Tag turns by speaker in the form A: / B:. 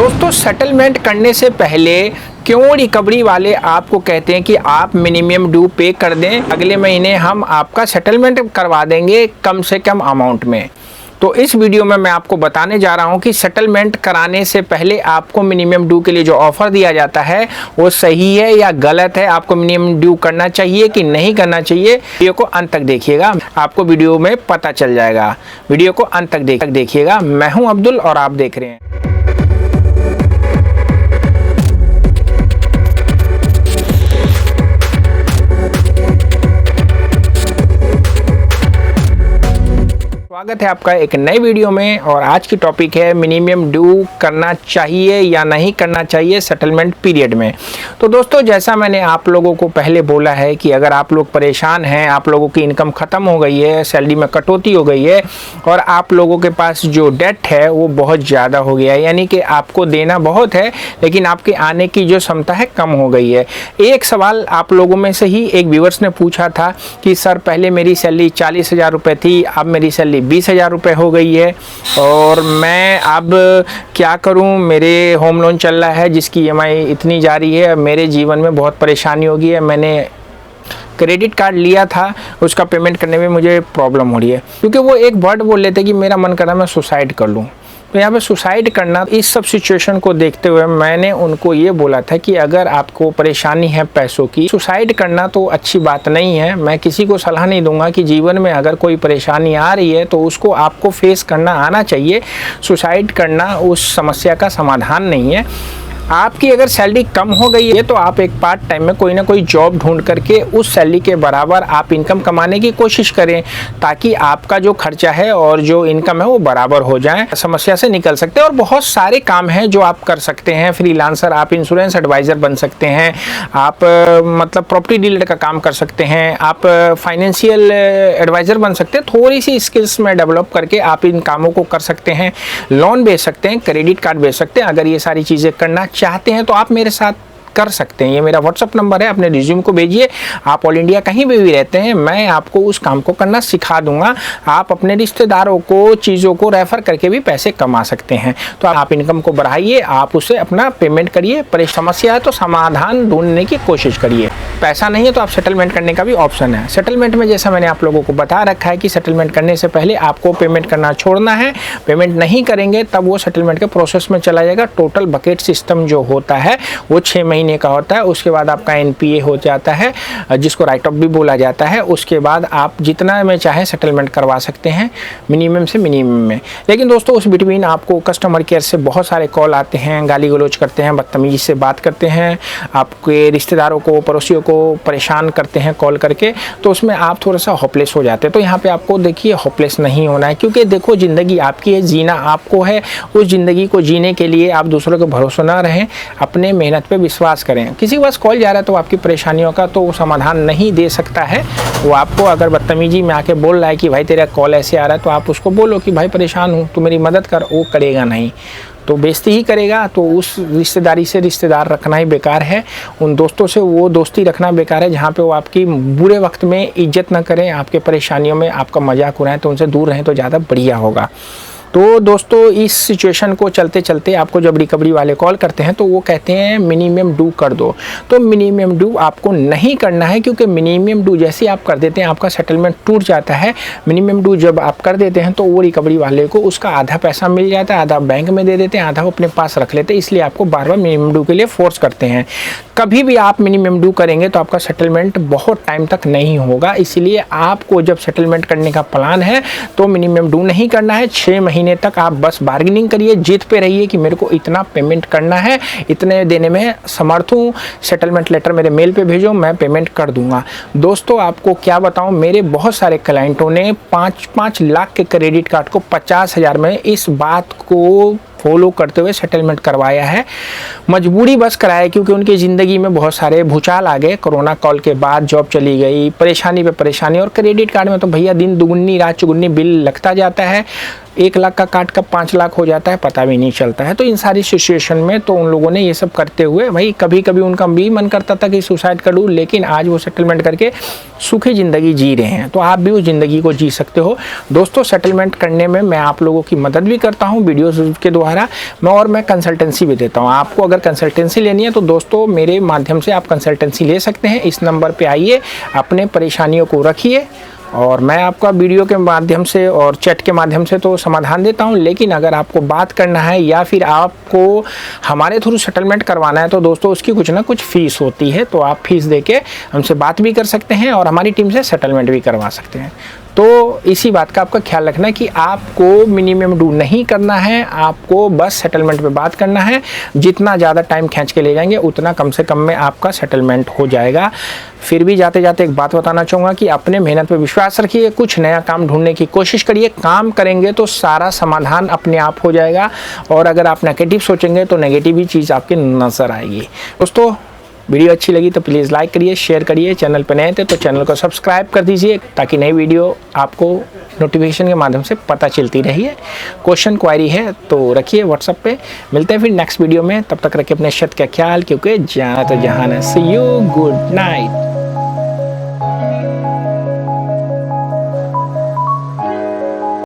A: दोस्तों सेटलमेंट करने से पहले क्यों रिकवरी वाले आपको कहते हैं कि आप मिनिमम ड्यू पे कर दें, अगले महीने हम आपका सेटलमेंट करवा देंगे कम से कम अमाउंट में। तो इस वीडियो में मैं आपको बताने जा रहा हूं कि सेटलमेंट कराने से पहले आपको मिनिमम ड्यू के लिए जो ऑफर दिया जाता है वो सही है या गलत है, आपको मिनिमम ड्यू करना चाहिए कि नहीं करना चाहिए। वीडियो को अंत तक देखिएगा, आपको वीडियो में पता चल जाएगा। वीडियो को अंत तक देखिएगा। मैं हूं अब्दुल और आप देख रहे हैं स्वागत है आपका एक नए वीडियो में। और आज की टॉपिक है मिनिमम ड्यू करना चाहिए या नहीं करना चाहिए सेटलमेंट पीरियड में। तो दोस्तों जैसा मैंने आप लोगों को पहले बोला है कि अगर आप लोग परेशान हैं, आप लोगों की इनकम ख़त्म हो गई है, सैलरी में कटौती हो गई है और आप लोगों के पास जो डेट है वो बहुत ज़्यादा हो गया है, यानी कि आपको देना बहुत है लेकिन आपके आने की जो क्षमता है कम हो गई है। एक सवाल आप लोगों में से ही एक व्यूअर्स ने पूछा था कि सर पहले मेरी सैलरी 40,000 रुपये थी, अब मेरी सैलरी 20,000 रुपये हो गई है और मैं अब क्या करूं, मेरे होम लोन चल रहा है जिसकी EMI इतनी जा रही है, मेरे जीवन में बहुत परेशानी हो गई है, मैंने क्रेडिट कार्ड लिया था उसका पेमेंट करने में मुझे प्रॉब्लम हो रही है। क्योंकि वो एक वर्ड बोल लेते कि मेरा मन कर रहा है मैं सुसाइड कर लूँ। तो यहाँ पे सुसाइड करना, इस सब सिचुएशन को देखते हुए मैंने उनको ये बोला था कि अगर आपको परेशानी है पैसों की, सुसाइड करना तो अच्छी बात नहीं है। मैं किसी को सलाह नहीं दूंगा कि जीवन में अगर कोई परेशानी आ रही है तो उसको आपको फेस करना आना चाहिए। सुसाइड करना उस समस्या का समाधान नहीं है। आपकी अगर सैलरी कम हो गई है तो आप एक पार्ट टाइम में कोई ना कोई जॉब ढूंढ करके उस सैलरी के बराबर आप इनकम कमाने की कोशिश करें, ताकि आपका जो खर्चा है और जो इनकम है वो बराबर हो जाए, समस्या से निकल सकते हैं। और बहुत सारे काम हैं जो आप कर सकते हैं। फ्रीलांसर, आप इंश्योरेंस एडवाइज़र बन सकते हैं, आप मतलब प्रॉपर्टी डीलर का काम कर सकते हैं, आप फाइनेंशियल एडवाइज़र बन सकते हैं। थोड़ी सी स्किल्स में डेवलप करके आप इन कामों को कर सकते हैं। लोन बेच सकते हैं, क्रेडिट कार्ड बेच सकते हैं। अगर ये सारी चीज़ें करना चाहते हैं तो आप मेरे साथ कर सकते हैं। ये मेरा व्हाट्सअप नंबर है, अपने रिज्यूम को भेजिए। आप ऑल इंडिया कहीं भी रहते हैं, मैं आपको उस काम को करना सिखा दूंगा। आप अपने रिश्तेदारों को चीज़ों को रेफर करके भी पैसे कमा सकते हैं। तो आप इनकम को बढ़ाइए, आप उसे अपना पेमेंट करिए। पर समस्या है तो समाधान ढूंढने की कोशिश करिए। पैसा नहीं है तो आप सेटलमेंट करने का भी ऑप्शन है। सेटलमेंट में जैसा मैंने आप लोगों को बता रखा है कि सेटलमेंट करने से पहले आपको पेमेंट करना छोड़ना है। पेमेंट नहीं करेंगे तब वो सेटलमेंट के प्रोसेस में चला जाएगा। टोटल बकेट सिस्टम जो होता है वो 6 महीने का होता है। उसके बाद आपका NPA हो जाता है, जिसको राइट ऑफ भी बोला जाता है। उसके बाद आप जितना में चाहे सेटलमेंट करवा सकते हैं, मिनिमम से मिनिमम में। लेकिन दोस्तों उस बिटवीन आपको कस्टमर केयर से बहुत सारे कॉल आते हैं, गाली गलौज करते हैं, बदतमीजी से बात करते हैं, आपके रिश्तेदारों को, पड़ोसियों को परेशान करते हैं कॉल करके। तो उसमें आप थोड़ा सा होपलेस हो जाते हैं। तो यहाँ पे आपको देखिए होपलेस नहीं होना है, क्योंकि देखो ज़िंदगी आपकी है, जीना आपको है। उस ज़िंदगी को जीने के लिए आप दूसरों के भरोसे ना रहें, अपने मेहनत पे विश्वास करें। किसी के पास कॉल जा रहा है तो आपकी परेशानियों का तो समाधान नहीं दे सकता है। वो आपको अगर बदतमीजी में आके बोल रहा है कि भाई तेरा कॉल ऐसे आ रहा है, तो आप उसको बोलो कि भाई परेशान हूँ तो मेरी मदद कर। वो करेगा नहीं तो बेइज्जती ही करेगा। तो उस रिश्तेदारी से रिश्तेदार रखना ही बेकार है। उन दोस्तों से वो दोस्ती रखना बेकार है जहाँ पे वो आपकी बुरे वक्त में इज्जत ना करें, आपके परेशानियों में आपका मजाक उड़ाएं। तो उनसे दूर रहें तो ज़्यादा बढ़िया होगा। तो दोस्तों इस सिचुएशन को चलते चलते आपको जब रिकवरी वाले कॉल करते हैं तो वो कहते हैं मिनिमम ड्यू कर दो। तो मिनिमम ड्यू आपको नहीं करना है, क्योंकि मिनिमम ड्यू जैसे आप कर देते हैं आपका सेटलमेंट टूट जाता है। मिनिमम ड्यू जब आप कर देते हैं तो वो रिकवरी वाले को उसका आधा पैसा मिल जाता है, आधा बैंक में दे देते हैं, आधा वो अपने पास रख लेते हैं। इसलिए आपको बार बार मिनिमम ड्यू के लिए फोर्स करते हैं। कभी भी आप मिनिमम ड्यू करेंगे तो आपका सेटलमेंट बहुत टाइम तक नहीं होगा। इसलिए आपको जब सेटलमेंट करने का प्लान है तो मिनिमम ड्यू नहीं करना है। 6 महीने तक आप बस बार्गेनिंग करिए, जिद पे रहिए कि मेरे को इतना पेमेंट करना है, इतने देने में समर्थ हूँ, सेटलमेंट लेटर मेरे मेल पे भेजो, मैं पेमेंट कर दूंगा। दोस्तों आपको क्या बताऊं, मेरे बहुत सारे क्लाइंटों ने 5-5 लाख के क्रेडिट कार्ड को 50,000 में इस बात को फॉलो करते हुए सेटलमेंट करवाया है। मजबूरी बस कराया क्योंकि उनकी ज़िंदगी में बहुत सारे भूचाल आ गए। कोरोना कॉल के बाद जॉब चली गई, परेशानी पे परेशानी। और क्रेडिट कार्ड में तो भैया दिन दुगुनी रात चौगुनी बिल लगता जाता है। 1 लाख का कार्ड कब 5 लाख हो जाता है पता भी नहीं चलता है। तो इन सारी सिचुएशन में तो उन लोगों ने ये सब करते हुए भाई कभी कभी उनका भी मन करता था कि सुसाइड कर लूँ, लेकिन आज वो सेटलमेंट करके सुखी ज़िंदगी जी रहे हैं। तो आप भी उस ज़िंदगी को जी सकते हो। दोस्तों सेटलमेंट करने में मैं आप लोगों की मदद भी करता हूँ वीडियोज़ के द्वारा। द्वारा मैं कंसल्टेंसी भी देता हूँ। आपको अगर कंसल्टेंसी लेनी है तो दोस्तों मेरे माध्यम से आप कंसल्टेंसी ले सकते हैं। इस नंबर पे आइए, अपने परेशानियों को रखिए और मैं आपका वीडियो के माध्यम से और चैट के माध्यम से तो समाधान देता हूं, लेकिन अगर आपको बात करना है या फिर आपको हमारे थ्रू सेटलमेंट करवाना है तो दोस्तों उसकी कुछ ना कुछ फ़ीस होती है। तो आप फीस देके हमसे बात भी कर सकते हैं और हमारी टीम से सेटलमेंट भी करवा सकते हैं। तो इसी बात का आपका ख्याल रखना है कि आपको मिनिमम ड्यू नहीं करना है, आपको बस सेटलमेंट पे बात करना है। जितना ज़्यादा टाइम खींच के ले जाएंगे उतना कम से कम में आपका सेटलमेंट हो जाएगा। फिर भी जाते जाते एक बात बताना चाहूँगा कि अपने मेहनत पे विश्वास रखिए, कुछ नया काम ढूंढने की कोशिश करिए। काम करेंगे तो सारा समाधान अपने आप हो जाएगा और अगर आप नेगेटिव सोचेंगे तो नेगेटिव ही चीज़ आपकी नज़र आएगी। दोस्तों वीडियो अच्छी लगी तो प्लीज़ लाइक करिए, शेयर करिए। चैनल पर नए थे तो चैनल को सब्सक्राइब कर दीजिए ताकि नई वीडियो आपको नोटिफिकेशन के माध्यम से पता चलती रही है। क्वेश्चन क्वायरी है तो रखिए व्हाट्सएप पे। मिलते हैं फिर नेक्स्ट वीडियो में, तब तक रखिए अपने शत का ख्याल, क्योंकि जाना तो जहान है। सी यू, गुड नाइट।